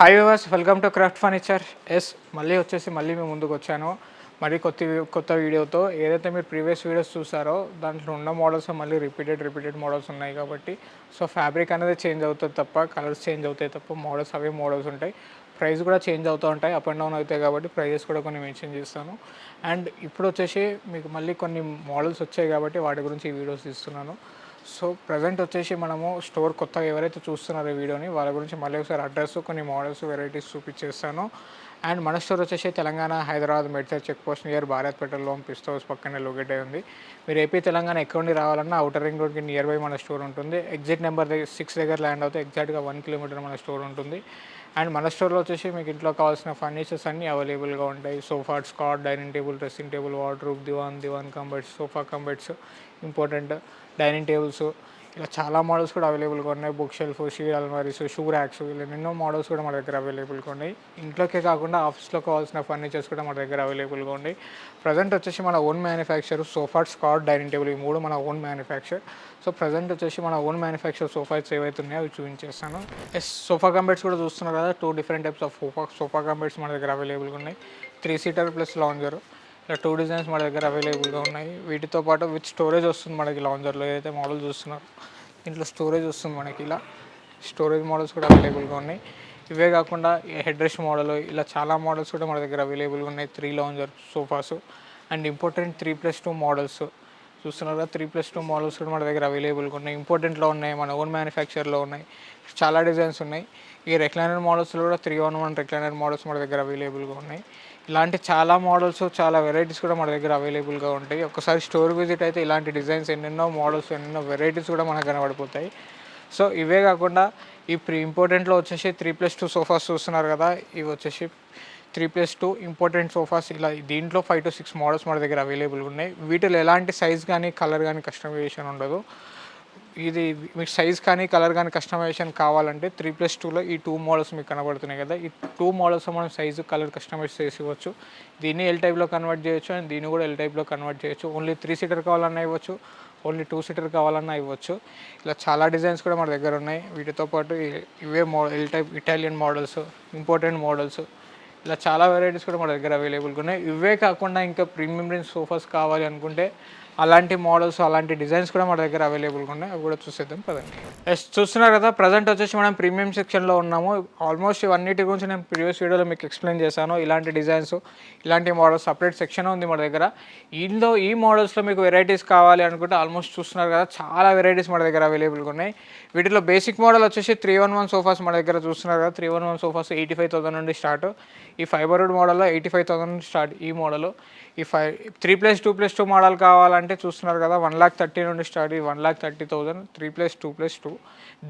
Hi viewers, welcome to craft furniture. మళ్ళీ మేము ముందుకు వచ్చాను. మరి కొత్త వీడియోతో. ఏదైతే మీరు ప్రీవియస్ వీడియోస్ చూసారో దాంట్లో ఉన్న మోడల్స్ మళ్ళీ రిపీటెడ్ మోడల్స్ ఉన్నాయి కాబట్టి సో ఫ్యాబ్రిక్ అనేది చేంజ్ అవుతుంది తప్ప, కలర్స్ చేంజ్ అవుతాయి తప్ప, మోడల్స్ అవే మోడల్స్ ఉంటాయి. ప్రైస్ కూడా చేంజ్ అవుతూ ఉంటాయి, అప్ అండ్ డౌన్ అవుతాయి కాబట్టి ప్రైజెస్ కూడా కొన్ని మెన్షన్ చేస్తాను. అండ్ ఇప్పుడు వచ్చేసి మీకు మళ్ళీ కొన్ని మోడల్స్ వచ్చాయి కాబట్టి వాటి గురించి ఈ వీడియోస్ ఇస్తున్నాను. సో ప్రజెంట్ వచ్చేసి మనము స్టోర్ కొత్తగా ఎవరైతే చూస్తున్నారో ఈ వీడియోని వాళ్ళ గురించి మళ్ళీ ఒకసారి అడ్రస్, కొన్ని మోడల్స్, వెరైటీస్ చూపించేస్తాను. అండ్ మన స్టోర్ వచ్చేసి Telangana, Hyderabad, Medchal check post near Bharat petrol Pista House పక్కనే లొకేట్ అయి ఉంది. మీరు ఏపీ తెలంగాణ ఎక్కడ నుండి రావాలన్నా అవుటర్ రింగ్ రోడ్కి నియర్ బై మన స్టోర్ ఉంటుంది. ఎగ్జిట్ నెంబర్ 6 దగ్గర ల్యాండ్ అవుతే ఎగ్జాక్ట్గా 1 కిలోమీటర్ మన స్టోర్ ఉంటుంది. అండ్ మన స్టోర్లో వచ్చేసి మీకు ఇంట్లో కావాల్సిన ఫర్నిచర్స్ అన్నీ అవైలబుల్గా ఉంటాయి. సోఫా, స్కాట్, dining table, dressing table, wardrobe, divan cum beds, sofa cum beds, important dining tables, ఇలా చాలా మోడల్స్ కూడా అవైలబుల్గా ఉన్నాయి. బుక్ షెల్ఫ్, షీట్ అల్మారీస్, షూ ర్యాక్స్, ఇలా ఎన్నో మోడల్స్ కూడా మన దగ్గర అవైలబుల్గా ఉన్నాయి. ఇంట్లోకే కాకుండా ఆఫీస్లో కావాల్సిన ఫర్నిచర్స్ కూడా మన దగ్గర అవైలబుల్గా ఉన్నాయి. ప్రజెంట్ వచ్చేసి మన ఓన్ మ్యానుఫ్యాక్చర్ సోఫా, స్కాట్, డైనింగ్ టేబుల్, ఈ మూడు మన ఓన్ మ్యానుఫ్యాక్చర్. సో ప్రజెంట్ వచ్చేసి మన ఓన్ మ్యానుఫ్యాక్చర్ సోఫాస్ ఏవైతే ఉన్నాయో అవి చూపించేస్తాను. సోఫా కంబర్ట్స్ కూడా చూస్తున్నారు కదా, 2 డిఫరెంట్ టైప్స్ ఆఫ్ సోఫా కంబర్ట్స్ మన దగ్గర అవైలబుల్గా ఉన్నాయి. 3 సీటర్ ప్లస్ లాంజర్, ఇలా 2 డిజైన్స్ మన దగ్గర అవైలబుల్గా ఉన్నాయి. వీటితో పాటు విత్ స్టోరేజ్ వస్తుంది మనకి. లాంజర్లో ఏదైతే మోడల్ చూస్తున్నారో ఇంట్లో స్టోరేజ్ వస్తుంది మనకి. ఇలా స్టోరేజ్ మోడల్స్ కూడా అవైలబుల్గా ఉన్నాయి. ఇవే కాకుండా హెడ్ రెస్ట్ మోడల్, ఇలా చాలా మోడల్స్ కూడా మన దగ్గర అవైలబుల్గా ఉన్నాయి. 3 lounger sofas and important 3+2 models చూస్తున్నారు కదా. 3+2 మోడల్స్ కూడా మన దగ్గర అవైలబుల్గా ఉన్నాయి. ఇంపార్టెంట్లో ఉన్నాయి, మన ఓన్ మ్యానుఫ్యాక్చర్లో ఉన్నాయి. చాలా డిజైన్స్ ఉన్నాయి. ఈ రెక్లైనర్ మోడల్స్లో కూడా 3-on-1 రెక్లైనర్ మోడల్స్ మన దగ్గర అవైలబుల్గా ఉన్నాయి. ఇలాంటి చాలా మోడల్స్, చాలా వెరైటీస్ కూడా మన దగ్గర అవైలబుల్గా ఉంటాయి. ఒకసారి స్టోర్ విజిట్ అయితే ఇలాంటి డిజైన్స్, ఎన్నెన్నో మోడల్స్, ఎన్నెన్నో వెరైటీస్ కూడా మనకు కనబడిపోతాయి. సో ఇవే కాకుండా ఈ ఇంపార్టెంట్లో వచ్చేసి 3+2 సోఫాస్ చూస్తున్నారు కదా. ఇవి వచ్చేసి 3+2 ఇంపార్టెంట్ సోఫాస్. ఇలా దీంట్లో 5 to 6 మోడల్స్ మన దగ్గర అవైలబుల్గా ఉన్నాయి. వీటిలో ఎలాంటి సైజ్ కానీ, కలర్ కానీ కస్టమైజేషన్ ఉండదు. ఇది మీకు సైజ్ కానీ, కలర్ కానీ కస్టమైజేషన్ కావాలంటే 3+2లో ఈ 2 మోడల్స్ మీకు కనబడుతున్నాయి కదా, ఈ 2 మోడల్స్ మనం సైజు, కలర్ కస్టమైజ్ చేసి ఇవ్వచ్చు. దీన్ని ఎల్ టైప్లో కన్వర్ట్ చేయొచ్చు అండ్ దీన్ని కూడా ఎల్ టైప్లో కన్వర్ట్ చేయొచ్చు. ఓన్లీ 3 సీటర్ కావాలన్నా ఇవ్వచ్చు, ఓన్లీ 2 సీటర్ కావాలన్నా ఇవ్వచ్చు. ఇలా చాలా డిజైన్స్ కూడా మన దగ్గర ఉన్నాయి. వీటితో పాటు ఇవే L type Italian models, important models, ఇలా చాలా వెరైటీస్ కూడా మన దగ్గర అవైలబుల్గా ఉన్నాయి. ఇవే కాకుండా ఇంకా ప్రీమియం రేంజ్ సోఫాస్ కావాలి అనుకుంటే అలాంటి మోడల్స్, అలాంటి డిజైన్స్ కూడా మన దగ్గర అవైలబుల్గా ఉన్నాయి. అవి కూడా చూసేద్దాం పదండి. చూస్తున్నారు కదా, ప్రజెంట్ వచ్చేసి మనం ప్రీమియం సెక్షన్లో ఉన్నాము. ఆల్మోస్ట్ ఇవన్నిటి గురించి నేను ప్రీవియస్ వీడియోలో మీకు ఎక్స్ప్లెయిన్ చేశాను. ఇలాంటి డిజైన్స్, ఇలాంటి మోడల్స్ సపరేట్ సెక్షన్ ఉంది మన దగ్గర. ఇందులో ఈ మోడల్స్లో మీకు వెరైటీస్ కావాలి అనుకుంటే ఆల్మోస్ట్ చూస్తున్నారు కదా, చాలా వెరైటీస్ మన దగ్గర అవైలబుల్గా ఉన్నాయి. వీటిలో బేసిక్ మోడల్ వచ్చేసి 3-on-1 సోఫాస్ మన దగ్గర చూస్తున్నారు కదా. 3-on-1 సోఫాస్ 85,000 నుండి స్టార్ట్. ఈ ఫైబర్వుడ్ మోడల్లో 85,000 నుండి స్టార్ట్ ఈ మోడల్. ఈ 3+2+2 మోడల్ కావాలంటే చూస్తున్నారు కదా, 1,30,000 నుండి స్టార్ట్. ఈ 1,30,000 3+2+2.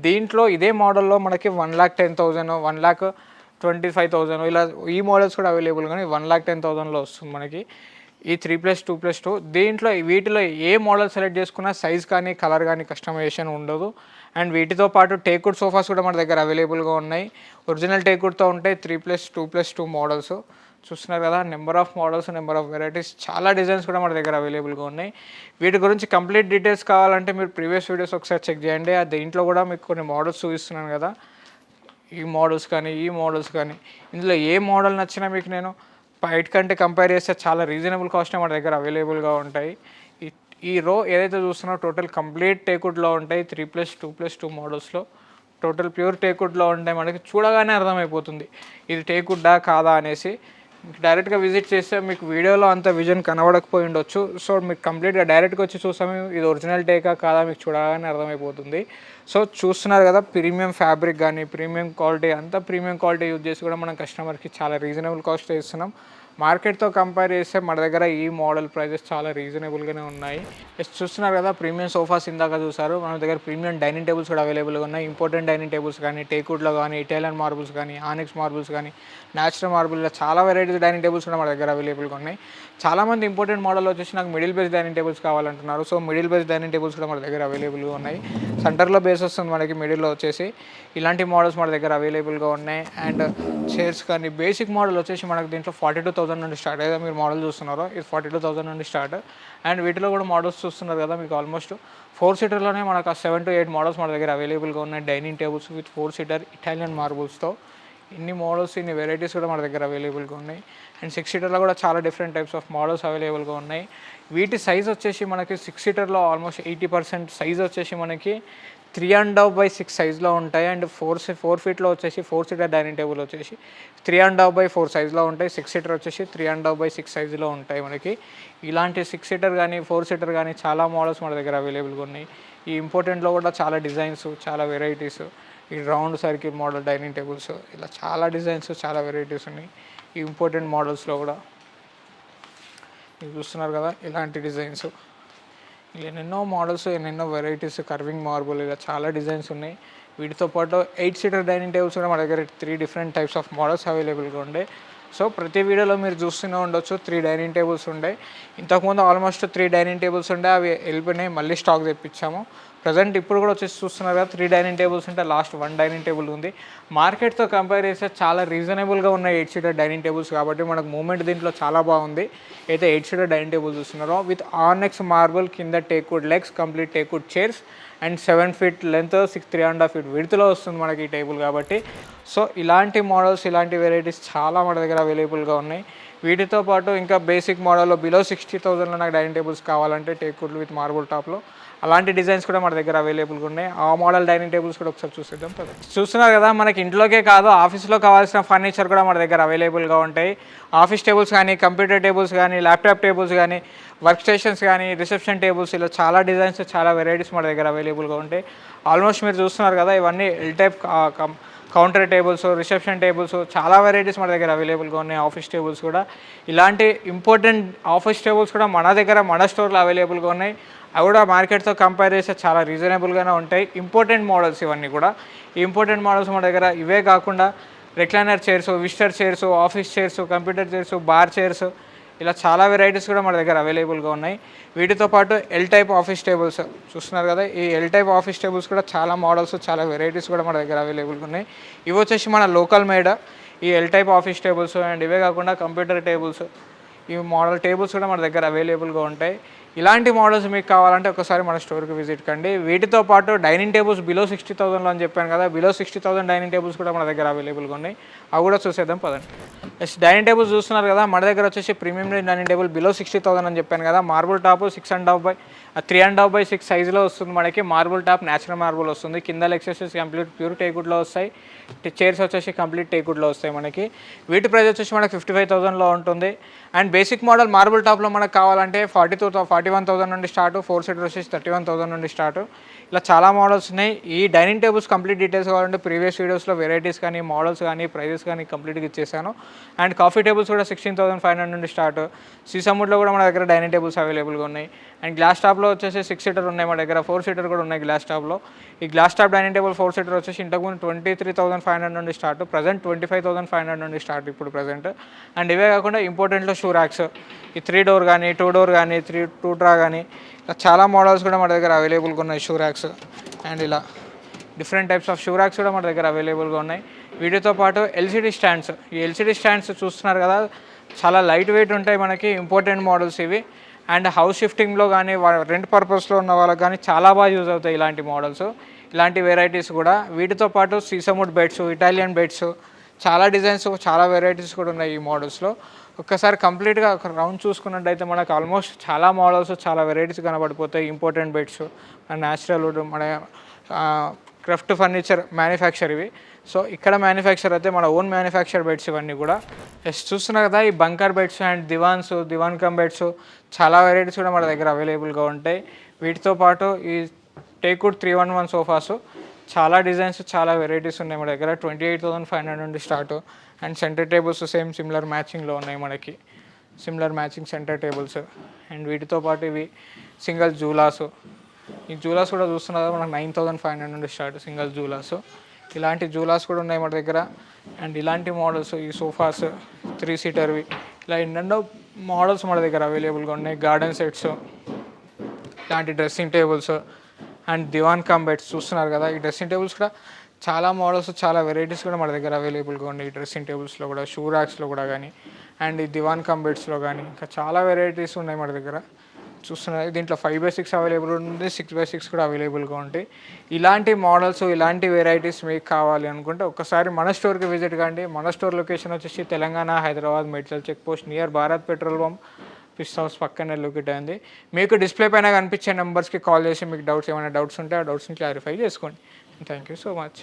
దీంట్లో ఇదే మోడల్లో మనకి 1,10,000, 1,25,000 ఇలా ఈ మోడల్స్ కూడా అవైలబుల్. కానీ 1,10,000లో వస్తుంది మనకి ఈ 3+2+2. వీటిలో ఏ మోడల్ సెలెక్ట్ చేసుకున్నా సైజ్ కానీ, కలర్ కానీ కస్టమైజేషన్ ఉండదు. అండ్ వీటితో పాటు టేక్వుడ్ సోఫాస్ కూడా మన దగ్గర అవైలబుల్గా ఉన్నాయి. ఒరిజినల్ టేక్వుడ్తో ఉంటాయి 3+2+2 మోడల్స్. చూస్తున్నారు కదా, number of models, number of varieties, చాలా డిజైన్స్ కూడా మన దగ్గర అవైలబుల్గా ఉన్నాయి. వీటి గురించి కంప్లీట్ డీటెయిల్స్ కావాలంటే మీరు ప్రీవియస్ వీడియోస్ ఒకసారి చెక్ చేయండి. దీంట్లో కూడా మీకు కొన్ని మోడల్స్ చూపిస్తున్నాను కదా, ఈ మోడల్స్ కానీ ఇందులో ఏ మోడల్ నచ్చినా మీకు నేను బయట కంటే కంపేర్ చేస్తే చాలా రీజనబుల్ కాస్ట్నే మన దగ్గర అవైలబుల్గా ఉంటాయి. ఈ రో ఏదైతే చూస్తున్నారో టోటల్ కంప్లీట్ టేక్వుడ్లో ఉంటాయి. 3+2+2 మోడల్స్లో టోటల్ ప్యూర్ టేక్వుడ్లో ఉంటాయి. మనకి చూడగానే అర్థమైపోతుంది ఇది టేక్వుడ్డా కాదా అనేసి. డైరెక్ట్గా విజిట్ చేస్తే మీకు వీడియోలో అంత విజన్ కనబడకపోయి ఉండొచ్చు. సో మీకు కంప్లీట్గా డైరెక్ట్గా వచ్చి చూస్తాము ఇది ఒరిజినల్ టేకా కాదా మీకు చూడగానే అర్థమైపోతుంది. సో చూస్తున్నారు కదా, ప్రీమియం ఫ్యాబ్రిక్ కానీ, ప్రీమియం క్వాలిటీ, అంతా ప్రీమియం క్వాలిటీ యూజ్ చేసి కూడా మనం కస్టమర్కి చాలా రీజనబుల్ కాస్ట్ ఇస్తున్నాం. మార్కెట్తో కంపేర్ చేస్తే మన దగ్గర ఈ మోడల్ ప్రైజెస్ చాలా రీజనబుల్గానే ఉన్నాయి. చూస్తున్నారు కదా, ప్రీమియం సోఫాస్ ఇందాక చూసారు. మన దగ్గర ప్రీమియం డైనింగ్ టేబుల్స్ కూడా అవైలబుల్గా ఉన్నాయి. ఇంపార్టెంట్ డైనింగ్ టేబుల్స్ కానీ, టేక్వుడ్లో కానీ, ఇటాలియన్ మార్బుల్స్ కానీ, ఆనిక్స్ మార్బుల్స్ కానీ, న్యాచురల్ మార్బుల్, ఇలా చాలా వెరైటీస్ డైనింగ్ టేబుల్స్ కూడా మన దగ్గర అవైలబుల్గా ఉన్నాయి. చాలామంది ఇంపార్టెంట్ మోడల్ వచ్చేసి నాకు మిడిల్ బేస్ డైనింగ్ టేబుల్స్ కావాలంటున్నారు. So middle base dining tables కూడా మన దగ్గర అవైలబుల్గా ఉన్నాయి. సెంటర్లో బేస్ వస్తుంది మనకి, మిడిల్లో వచ్చేసి ఇలాంటి మోడల్స్ మన దగ్గర అవైలబుల్గా ఉన్నాయి. అండ్ చైర్స్ కానీ బేసిక్ మోడల్ వచ్చేసి మనకు దీంట్లో 42,000 నుండి స్టార్ట్. ఏదో మీరు మోడల్ చూస్తున్నారో ఇది 42,000 నుండి స్టార్ట్. అండ్ వీటిలో కూడా మోడల్స్ చూస్తున్నారు కదా, మీకు ఆల్మోస్ట్ 4 సీటర్లోనే మనకు 7 to 8 మోడల్స్ మన దగ్గర అవైలబుల్గా ఉన్నాయి. Dining tables with 4 seater Italian మార్బుల్స్తో ఇన్ని మోడల్స్ ఇన్ని వెరైటీస్ కూడా మన దగ్గర అవైలబుల్గా ఉన్నాయి. అండ్ 6 సీటర్లో కూడా చాలా డిఫరెంట్ టైప్స్ ఆఫ్ మోడల్స్ అవైలబుల్గా ఉన్నాయి. వీటి సైజ్ వచ్చేసి మనకి 6 సీటర్లో ఆల్మోస్ట్ 80% సైజ్ వచ్చేసి మనకి 3.5/6 సైజ్లో ఉంటాయి. అండ్ 4 ఫీట్లో వచ్చేసి 4 సీటర్ డైనింగ్ టేబుల్ వచ్చేసి 3.5/4 సైజ్లో ఉంటాయి. 6 సీటర్ వచ్చేసి 3.5/6 సైజులో ఉంటాయి మనకి. ఇలాంటి 6 సీటర్ కానీ 4 సీటర్ కానీ చాలా మోడల్స్ మన దగ్గర అవైలబుల్గా ఉన్నాయి. ఈ ఇంపార్టెంట్లో కూడా చాలా డిజైన్స్, చాలా వెరైటీస్, ఈ round circle model dining tables, ఇలా చాలా డిజైన్స్, చాలా వెరైటీస్ ఉన్నాయి ఈ ఇంపార్టెంట్ మోడల్స్లో కూడా. మీరు చూస్తున్నారు కదా ఇలాంటి డిజైన్స్, ఎన్నెన్నో మోడల్స్, ఎన్నెన్నో వెరైటీస్, కర్వింగ్ మార్బుల్, ఇలా చాలా డిజైన్స్ ఉన్నాయి. వీటితో పాటు 8 సీటర్ డైనింగ్ టేబుల్స్ కూడా మన దగ్గర 3 డిఫరెంట్ టైప్స్ ఆఫ్ మోడల్స్ అవైలబుల్గా ఉండే. సో ప్రతి వీడియోలో మీరు చూస్తూనే ఉండొచ్చు 3 డైనింగ్ టేబుల్స్ ఉండే. ఇంతకుముందు ఆల్మోస్ట్ 3 డైనింగ్ టేబుల్స్ ఉండే, అవి వెళ్ళిపోయినాయి, మళ్ళీ స్టాక్ తెప్పించాము. ప్రజెంట్ ఇప్పుడు కూడా వచ్చేసి చూస్తున్నారు కదా 3 డైనింగ్ టేబుల్స్ ఉంటే లాస్ట్ 1 డైనింగ్ టేబుల్ ఉంది. మార్కెట్తో కంపేర్ చేస్తే చాలా రీజనబుల్గా ఉన్నాయి 8 సీటర్ డైనింగ్ టేబుల్స్, కాబట్టి మనకు మూమెంట్ దీంట్లో చాలా బాగుంది. అయితే 8 సీటర్ డైనింగ్ టేబుల్ చూస్తున్నారో విత్ ఆర్నెక్స్ మార్బుల్, కింద teakwood legs, complete teakwood chairs and 7 feet length, 3.5 feet విడ్త్లో వస్తుంది మనకి ఈ టేబుల్ కాబట్టి. సో ఇలాంటి మోడల్స్, ఇలాంటి వెరైటీస్ చాలా మన దగ్గర అవైలబుల్గా ఉన్నాయి. వీటితో పాటు ఇంకా బేసిక్ మోడల్లో బిలో 60,000లో నాకు డైనింగ్ టేబుల్స్ కావాలంటే టేక్వుడ్ విత్ మార్బుల్ టాప్లో అలాంటి డిజైన్స్ కూడా మన దగ్గర అవైలబుల్గా ఉన్నాయి. ఆ మోడల్ డైనింగ్ టేబుల్స్ కూడా ఒకసారి చూసేద్దాం. చూస్తున్నారు కదా మనకి ఇంట్లోకే కాదు ఆఫీస్లో కావాల్సిన ఫర్నిచర్ కూడా మన దగ్గర అవైలబుల్గా ఉంటాయి. ఆఫీస్ టేబుల్స్ కానీ, కంప్యూటర్ టేబుల్స్ కానీ, ల్యాప్టాప్ టేబుల్స్ కానీ, వర్క్ స్టేషన్స్ కానీ, రిసెప్షన్ టేబుల్స్, ఇలా చాలా డిజైన్స్, చాలా వెరైటీస్ మన దగ్గర అవైలబుల్గా ఉంటాయి. ఆల్మోస్ట్ మీరు చూస్తున్నారు కదా ఇవన్నీ L type counter tables, reception tables, చాలా వెరైటీస్ మన దగ్గర అవైలబుల్గా ఉన్నాయి. ఆఫీస్ టేబుల్స్ కూడా, ఇలాంటి ఇంపార్టెంట్ ఆఫీస్ టేబుల్స్ కూడా మన దగ్గర మన స్టోర్లో అవైలబుల్గా ఉన్నాయి. అవి కూడా మార్కెట్తో కంపేర్ చేస్తే చాలా రీజనబుల్గానే ఉంటాయి. ఇంపార్టెంట్ మోడల్స్ ఇవన్నీ కూడా. ఈ ఇంపార్టెంట్ మోడల్స్ మన దగ్గర ఇవే కాకుండా recliner chairs, visitor chairs, office chairs, computer chairs, bar chairs, ఇలా చాలా వెరైటీస్ కూడా మన దగ్గర అవైలబుల్గా ఉన్నాయి. వీటితో పాటు ఎల్ టైప్ ఆఫీస్ టేబుల్స్ చూస్తున్నారు కదా, ఈ ఎల్ టైప్ ఆఫీస్ టేబుల్స్ కూడా చాలా మోడల్స్, చాలా వెరైటీస్ కూడా మన దగ్గర అవైలబుల్గా ఉన్నాయి. ఇవి వచ్చేసి మన లోకల్ మేడ్ ఈ L type office tables. And ఇవే కాకుండా కంప్యూటర్ టేబుల్స్, ఈ మోడల్ టేబుల్స్ కూడా మన దగ్గర అవైలబుల్గా ఉంటాయి. ఇలాంటి మోడల్స్ మీకు కావాలంటే ఒకసారి మన స్టోర్కి విజిట్ కండి. వీటితో పాటు డైనింగ్ టేబుల్స్ బిలో 60,000లో అని చెప్పాను కదా, బిలో 60,000 డైనింగ్ టేబుల్స్ కూడా మన దగ్గర అవైలబుల్గా ఉన్నాయి. అవి కూడా చూసేద్దాం పదండి. నెక్స్ట్ డైనింగ్ టేబుల్స్ చూస్తున్నారు కదా, మన దగ్గర వచ్చేసి ప్రీమియం డైనింగ్ టేబుల్ బిలో 60,000 అని చెప్పాను కదా. మార్బుల్ టాప్ 3.5/6 సైజులో వస్తుంది మనకి. మార్బుల్ టాప్ న్యాచురల్ మార్బుల్ వస్తుంది. కింద లెక్సెస్ కంప్లీట్ ప్యూర్ టేక్వుడ్లో వస్తాయి. చైర్స్ వచ్చేసి కంప్లీట్ టేక్వుడ్లో వస్తాయి మనకి. వీటి ప్రైస్ వచ్చేసి మనకి 55,000లో ఉంటుంది. అండ్ బేసిక్ మోడల్ మార్బుల్ టాప్లో మనకు కావాలంటే 41,000 నుండి స్టార్ట్, 4 సీటర్ వచ్చేసి 31,000 నుండి స్టార్ట్. ఇలా చాలా మోడల్స్ ఉన్నాయి. ఈ డైనింగ్ టేబుల్స్ కంప్లీట్ డీటెయిల్స్ కావాలంటే ప్రీవియస్ వీడియోస్లో వెరైటీస్ కానీ, మోడల్స్ కానీ, ప్రైజెస్ కానీ కంప్లీట్గా ఇచ్చేసాను. అండ్ కాఫీ టేబుల్స్ కూడా 16,500 నుండి స్టార్ట్. సీసమ్వుడ్లో కూడా మన దగ్గర డైనింగ్ టేబుల్స్ అవైలబుల్గా ఉన్నాయి. అండ్ గ్లాస్ టాప్లో వచ్చేసి 6 సీటర్ ఉన్నాయి మన దగ్గర, 4 సీటర్ కూడా ఉన్నాయి గ్లాస్ టాప్లో. ఈ glass top dining table 4 seater వచ్చేసి ఇంతకుముందు 23,500 నుండి స్టార్ట్, ప్రజెంట్ 25,500 నుండి స్టార్ట్ ఇప్పుడు ప్రజెంట్. అండ్ ఇవే కాకుండా ఇంపార్టెంట్లో షూ ర్యాక్స్, ఈ 3 డోర్ కానీ, 2 డోర్ కానీ, 2 డ్రా కానీ, ఇలా చాలా మోడల్స్ కూడా మన దగ్గర అవైలబుల్గా ఉన్నాయి షూ ర్యాక్స్. అండ్ ఇలా different types of shoe racks కూడా మన దగ్గర అవైలబుల్గా ఉన్నాయి. వీటితో పాటు ఎల్సిడి స్టాండ్స్, ఈ ఎల్సిడి స్టాండ్స్ చూస్తున్నారు కదా, చాలా లైట్ వెయిట్ ఉంటాయి మనకి. ఇంపార్టెంట్ మోడల్స్ ఇవి. అండ్ హౌస్ షిఫ్టింగ్లో కానీ, రెంట్ పర్పస్లో ఉన్న వాళ్ళకి కానీ చాలా బాగా యూజ్ అవుతాయి ఇలాంటి మోడల్స్, ఇలాంటి వెరైటీస్ కూడా. వీటితో పాటు సీసమ్వుడ్ బెడ్స్, ఇటాలియన్ బెడ్స్, చాలా డిజైన్స్, చాలా వెరైటీస్ కూడా ఉన్నాయి ఈ మోడల్స్లో. ఒక్కసారి కంప్లీట్గా ఒక రౌండ్ చూసుకున్నట్టయితే మనకు ఆల్మోస్ట్ చాలా మోడల్స్, చాలా వెరైటీస్ కనబడిపోతాయి. ఇంపార్టెంట్ బెడ్స్, న్యాచురల్ వుడ్, మన క్రాఫ్ట్ ఫర్నిచర్ మ్యానుఫ్యాక్చర్ ఇవి. సో ఇక్కడ మ్యానుఫ్యాక్చర్ అయితే మన ఓన్ మ్యానుఫ్యాక్చర్ బెడ్స్ ఇవన్నీ కూడా. చూస్తున్నారు కదా ఈ bunker beds and divan cum beds, చాలా వెరైటీస్ కూడా మన దగ్గర అవైలబుల్గా ఉంటాయి. వీటితో పాటు ఈ టేక్వుడ్ 311 సోఫాస్, చాలా డిజైన్స్, చాలా వెరైటీస్ ఉన్నాయి మన దగ్గర. 28,500 నుండి start. And centre tables same similar మ్యాచింగ్లో ఉన్నాయి మనకి, similar matching centre tables. And వీటితో పాటు ఇవి సింగిల్ జూలాస్, ఈ జూలాస్ కూడా చూస్తున్నారు మనకు 9,500 నుండి స్టార్ట్ సింగిల్ జూలాస్. ఇలాంటి జూలాస్ కూడా ఉన్నాయి మన దగ్గర. అండ్ ఇలాంటి మోడల్స్, ఈ సోఫాస్ 3 సీటర్వి, ఇలా ఎన్నెన్నో మోడల్స్ మన దగ్గర అవైలబుల్గా ఉన్నాయి. గార్డెన్ సెట్స్, ఇలాంటి dressing tables and divan cum beds చూస్తున్నారు కదా. ఈ డ్రెస్సింగ్ టేబుల్స్ కూడా చాలా మోడల్స్, చాలా వెరైటీస్ కూడా మన దగ్గర అవైలబుల్గా ఉన్నాయి. ఈ డ్రెస్సింగ్ టేబుల్స్లో కూడా, షూ ర్యాక్స్లో కూడా కానీ, అండ్ ఈ దివాన్ కమ్ బెడ్స్లో కానీ ఇంకా చాలా వెరైటీస్ ఉన్నాయి మన దగ్గర. చూస్తున్నారు దీంట్లో 5x6 అవైలబుల్ ఉంది, 6x6 కూడా అవైలబుల్గా ఉంటాయి. ఇలాంటి మోడల్స్, ఇలాంటి వెరైటీస్ మీకు కావాలి అనుకుంటే ఒక్కసారి మన స్టోర్కి విజిట్ కండి. మన స్టోర్ లొకేషన్ వచ్చేసి Telangana, Hyderabad, Medchal check post near Bharat petrol pump, fish house పక్కనే లొకేట్ అయింది. మీకు డిస్ప్లే పైన కనిపించే నెంబర్స్కి కాల్ చేసి మీకు ఏమైనా డౌట్స్ ఉంటే ఆ డౌట్స్ని క్లారిఫై చేసుకోండి. Thank you so much.